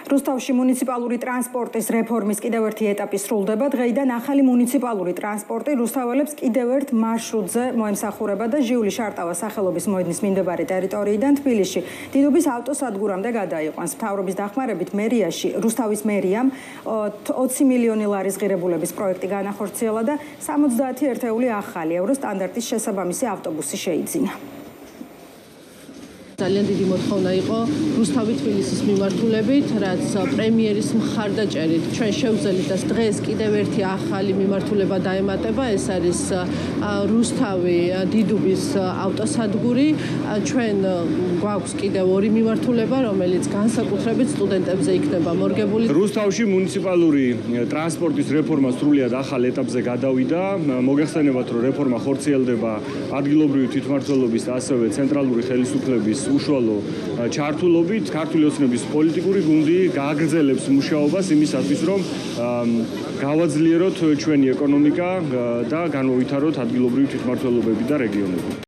რუსთავში მუნიციპალური ტრანსპორტის რეფორმის კიდევ ერთი ეტაპი სრულდება. დღეიდან ახალი მუნიციპალური ტრანსპორტი რუსთაველებს კიდევ ერთ მარშრუტზე მოემსახურება და ჟიული შარტავა სახელობის მოედნის მიმდებარე ტერიტორიიდან თბილისში დიდუბის ავტოსადგურამდე გადაიყვანს. მთავრობის დახმარებით მერიაში რუსთავის მერიამ 20 მილიონი ლარის ღირებულების პროექტი განახორციელა და 70 ერთეული ახალი ევროსტანდარტის შესაბამისი ავტობუსი შეიძინა. ძალიან დიდი მოთხოვნა იყო რუსთავი-თბილისის მიმართულებით, რაც პრემიერის მხარდაჭერით ჩვენ შევძელით და დღეს კიდევ ერთი ახალი მიმართულება დაემატება, ეს არის რუსთავი-დიდუბის ავტოსადგური. ჩვენ გვაქვს კიდევ ორი მიმართულება, რომელიც განსაკუთრებით სტუდენტებზე იქნება მორგებული. რუსთავში მუნიციპალური ტრანსპორტის რეფორმა სრულიად ახალ ეტაპზე გადავიდა. მოგეხსენებათ, რომ რეფორმა ხორციელდება ადგილობრივი თვითმმართველობის და ასევე ცენტრალური ხელისუფლების უშუალო ჩართულობით. ქართული ოცნების პოლიტიკური გუნდი გააგრძელებს მუშაობას იმისათვის, რომ გავაძლიეროთ ჩვენი ეკონომიკა და განვავითაროთ ადგილობრივი თვითმმართველობები და რეგიონები.